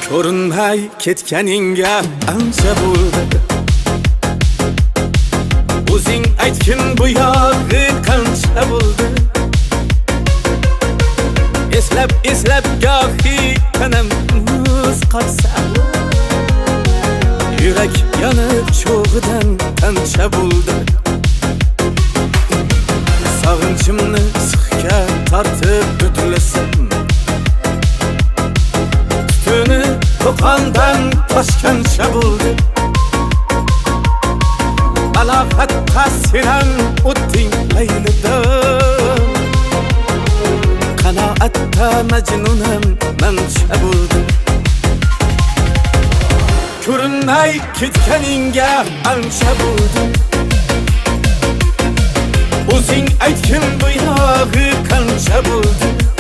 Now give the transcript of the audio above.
ko'rinmay ketganingga ancha bo'ldi. O'zing aytgin bu yog'i qancha bo'ldi. Eslab gohi tanam muz qotsa, yurak yonib cho'g'idan qancha bo'ldi. Sog'inchimni sıxga tortib o'tilasam, tutuni to'qondan toshgancha bo'ldi. Aloqatda senam o'tding laylidan, qanoatda majnunam mancha bo'ldi. Ko'rinmay ketganingga ancha bo'ldi. O'zing aytgin bu yog'i qancha bo'ldi.